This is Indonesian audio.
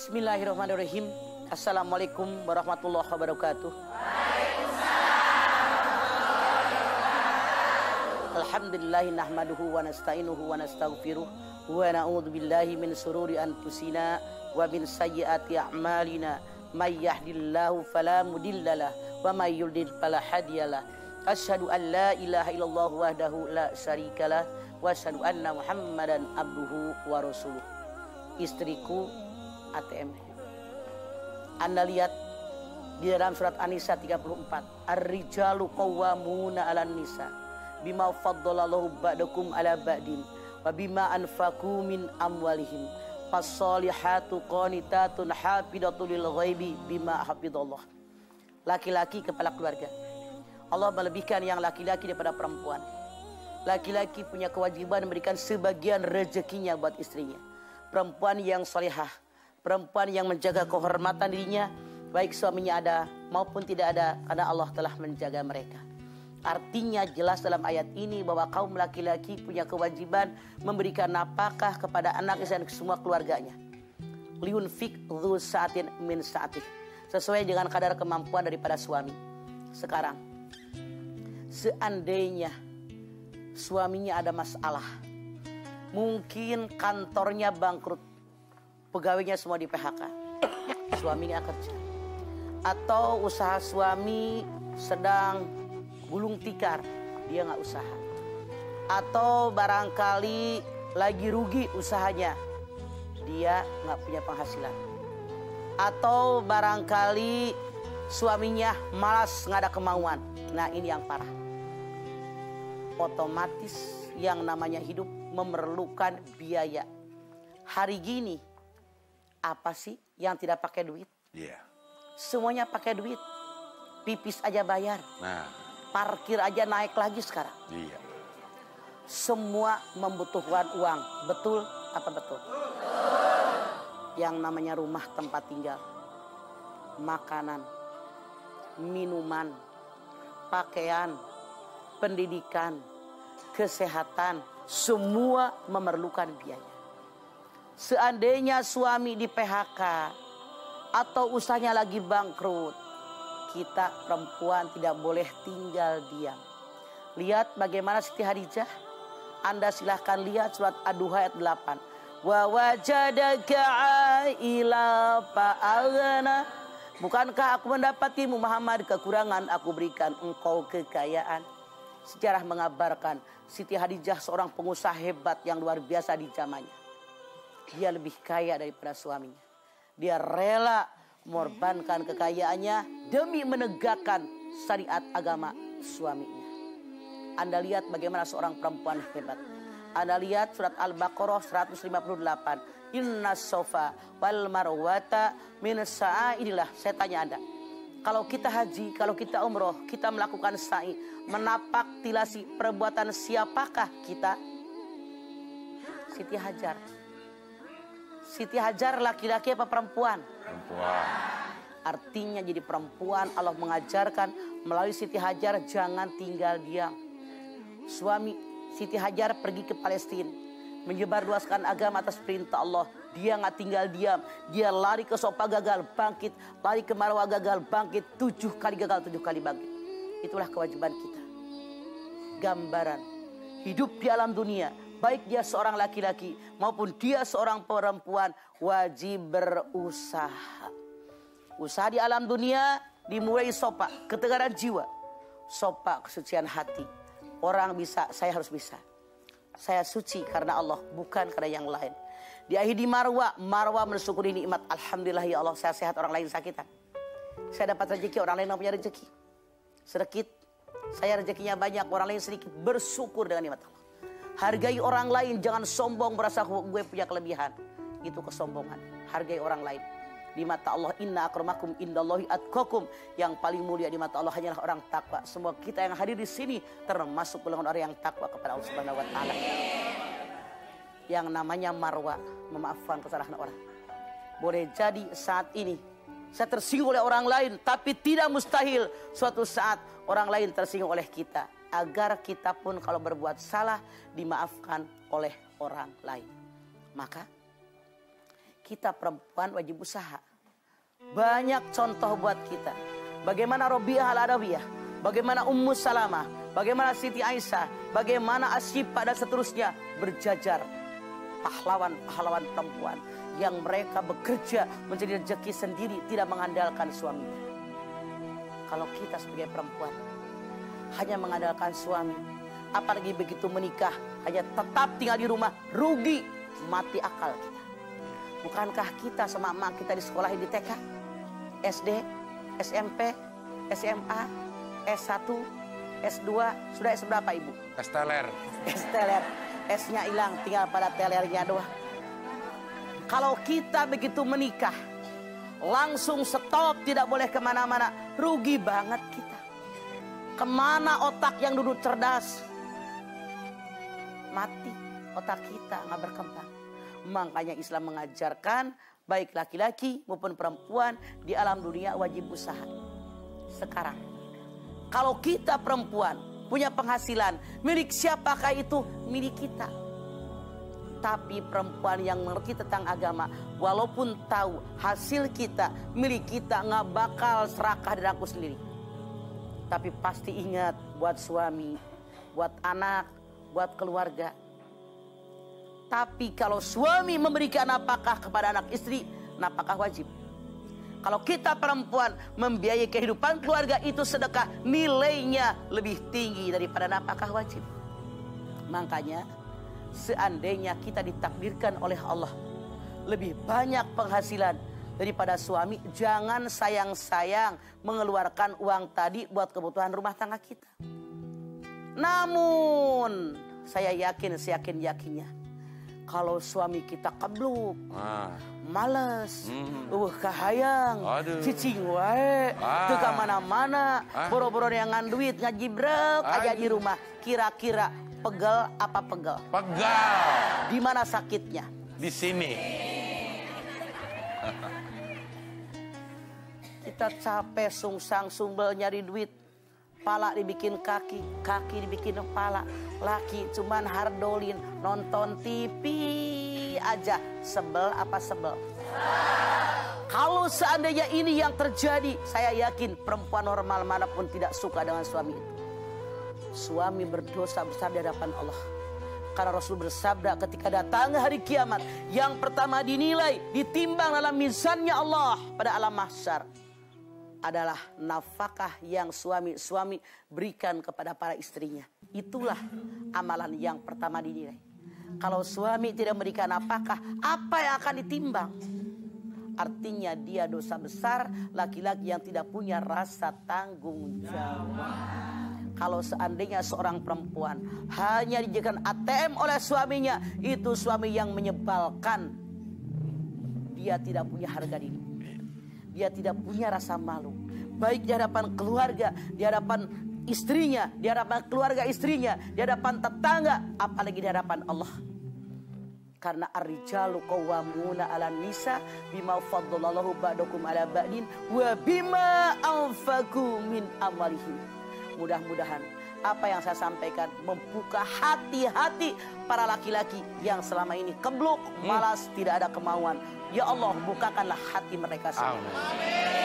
Bismillahirrahmanirrahim. Assalamualaikum warahmatullahi wabarakatuh. Alhamdulillahi nahmaduhu wa nasta'inuhu wa nastaghfiruh wa na'udzu billahi min sururi anfusina wa min sayyiati a'malina. May yahdihillahu fala mudhillalah wa may yudlil fala hadiyalah. Asyhadu an la ilaha illallah wahdahu la syarikalah wa asyhadu anna Muhammadan abduhu wa rasuluh. Istriku ATM. Anda lihat di dalam surat An-Nisa 34, Ar-rijalu qawwamuna 'alan nisa bima faddalallahu ba'dakum 'ala ba'din wa bima anfaqu min amwalihim fas-solihatu qanitatun hafidatul lil ghaibi bima hafidallah. Laki-laki kepala keluarga. Allah melebihkan yang laki-laki daripada perempuan. Laki-laki punya kewajiban memberikan sebagian rezekinya buat istrinya. Perempuan yang solehah, perempuan yang menjaga kehormatan dirinya, baik suaminya ada maupun tidak ada, karena Allah telah menjaga mereka. Artinya jelas dalam ayat ini bahwa kaum laki-laki punya kewajiban memberikan nafkah kepada anak dan semua keluarganya. Liunfik dzu sa'atin min sa'atih, sesuai dengan kadar kemampuan daripada suami. Sekarang, seandainya suaminya ada masalah, mungkin kantornya bangkrut, pegawainya semua di PHK, suaminya kerja, atau usaha suami sedang gulung tikar, dia nggak usaha, atau barangkali lagi rugi usahanya, dia nggak punya penghasilan, atau barangkali suaminya malas, nggak ada kemauan. Nah, ini yang parah. Otomatis yang namanya hidup memerlukan biaya. Hari gini apa sih yang tidak pakai duit? Iya. Semuanya pakai duit. Pipis aja bayar. Nah, parkir aja naik lagi sekarang. iya. Semua membutuhkan uang. Betul apa betul? Yang namanya rumah tempat tinggal, makanan, minuman, pakaian, pendidikan, kesehatan, semua memerlukan biaya. Seandainya suami di PHK atau usahanya lagi bangkrut, kita perempuan tidak boleh tinggal diam. Lihat bagaimana Siti Hadijah. Anda silahkan lihat surat Ad-Duha ayat 8. Wa wajadaka aila fa'aghna. Bukankah aku mendapatimu Muhammad kekurangan, aku berikan engkau kekayaan. Sejarah mengabarkan Siti Hadijah seorang pengusaha hebat yang luar biasa di zamannya. Dia lebih kaya daripada suaminya. Dia rela mengorbankan kekayaannya demi menegakkan syariat agama suaminya. Anda lihat bagaimana seorang perempuan hebat. Anda lihat surat Al-Baqarah 158. Inna sofa wal marwata min sa'idillah. Saya tanya Anda, kalau kita haji, kalau kita umroh, kita melakukan sa'i, menapak tilasi perbuatan siapakah kita? Siti Hajar. Siti Hajar laki-laki apa perempuan? Perempuan. Artinya jadi perempuan Allah mengajarkan melalui Siti Hajar jangan tinggal diam. Suami Siti Hajar pergi ke Palestina, menyebarluaskan agama atas perintah Allah. Dia nggak tinggal diam. Dia lari ke Sofa gagal bangkit, lari ke Marwah gagal bangkit, 7 kali gagal 7 kali bangkit. Itulah kewajiban kita. Gambaran hidup di alam dunia, baik dia seorang laki-laki maupun dia seorang perempuan, wajib berusaha. Usaha di alam dunia dimulai sopa, ketegaran jiwa, sopa kesucian hati. Orang bisa, saya harus bisa. Saya suci karena Allah, bukan karena yang lain. Di akhir di Marwah, Marwah mensyukuri nikmat. Alhamdulillah ya Allah, saya sehat, orang lain sakitan. Saya dapat rezeki, orang lain tidak punya rezeki. Sedikit, saya rezekinya banyak, orang lain sedikit. Bersyukur dengan nikmat Allah. Hargai orang lain, jangan sombong merasa gue punya kelebihan. Itu kesombongan. Hargai orang lain. Di mata Allah, inna akramakum indallahi atqakum. Yang paling mulia di mata Allah hanyalah orang takwa. Semua kita yang hadir di sini termasuk golongan orang yang takwa kepada Allah Subhanahu wa taala. Yang namanya Marwah, memaafkan kesalahan orang. Boleh jadi saat ini saya tersinggung oleh orang lain, tapi tidak mustahil suatu saat orang lain tersinggung oleh kita. Agar kita pun kalau berbuat salah dimaafkan oleh orang lain. Maka kita perempuan wajib usaha. Banyak contoh buat kita. Bagaimana Robiah al-Adawiyah, bagaimana Ummu Salamah, bagaimana Siti Aisyah, bagaimana Asyifa dan seterusnya berjajar. Pahlawan-pahlawan perempuan yang mereka bekerja mencari rezeki sendiri, tidak mengandalkan suaminya. Kalau kita sebagai perempuan hanya mengandalkan suami, apalagi begitu menikah hanya tetap tinggal di rumah, rugi, mati akal kita. Bukankah kita sama emak kita di sekolah di TK, SD, SMP, SMA, S1, S2, sudah S berapa ibu? Esteler. Esteler, S-nya hilang, tinggal pada telernya doang. Kalau kita begitu menikah, langsung stop, tidak boleh kemana-mana, rugi banget kita. Kemana otak yang duduk cerdas? Mati, otak kita nggak berkembang. Makanya Islam mengajarkan baik laki-laki maupun perempuan di alam dunia wajib usaha. Sekarang, kalau kita perempuan punya penghasilan, milik siapakah itu? Milik kita. Tapi perempuan yang mengerti tentang agama, walaupun tahu hasil kita, milik kita, nggak bakal serakah dan aku sendiri. Tapi pasti ingat buat suami, buat anak, buat keluarga. Tapi kalau suami memberikan nafkah kepada anak istri, nafkah wajib. Kalau kita perempuan membiayai kehidupan keluarga, itu sedekah, nilainya lebih tinggi daripada nafkah wajib. Makanya seandainya kita ditakdirkan oleh Allah lebih banyak penghasilan daripada suami, jangan sayang-sayang mengeluarkan uang tadi buat kebutuhan rumah tangga kita. Namun saya yakin, seyakin-yakinnya, kalau suami kita kebluk, males, kahayang, cicing wae, teu ka mana-mana, boro-boro yang duit ngajibrek aja di rumah. Kira-kira pegel apa pegel? Pegal. Di mana sakitnya? Di sini. Kita capek sungsang sumbel nyari duit. Pala dibikin kaki, kaki dibikin kepala. Laki cuman hardolin, nonton TV aja. Sebel apa sebel? Kalau seandainya ini yang terjadi, saya yakin perempuan normal manapun tidak suka dengan suami itu. Suami berdosa besar di hadapan Allah. Karena Rasul bersabda ketika datang hari kiamat, yang pertama dinilai, ditimbang dalam mizannya Allah pada alam mahsyar adalah nafkah yang suami berikan kepada para istrinya. Itulah amalan yang pertama dinilai. Kalau suami tidak memberikan nafkah, apa yang akan ditimbang? Artinya dia dosa besar, laki-laki yang tidak punya rasa tanggung jawab. Kalau seandainya seorang perempuan hanya dijadikan ATM oleh suaminya, itu suami yang menyebalkan. Dia tidak punya harga diri. Dia tidak punya rasa malu. Baik di hadapan keluarga, di hadapan istrinya, di hadapan keluarga istrinya, di hadapan tetangga, apalagi di hadapan Allah. Karena ar-rijalu qawwamuna 'alan nisa bima faddalallahu ba'dakum 'ala ba'din wa bima anfaqu min amwalihim. Mudah-mudahan apa yang saya sampaikan membuka hati-hati para laki-laki yang selama ini kebluk, malas, tidak ada kemauan. Ya Allah, bukakanlah hati mereka semua. Amin.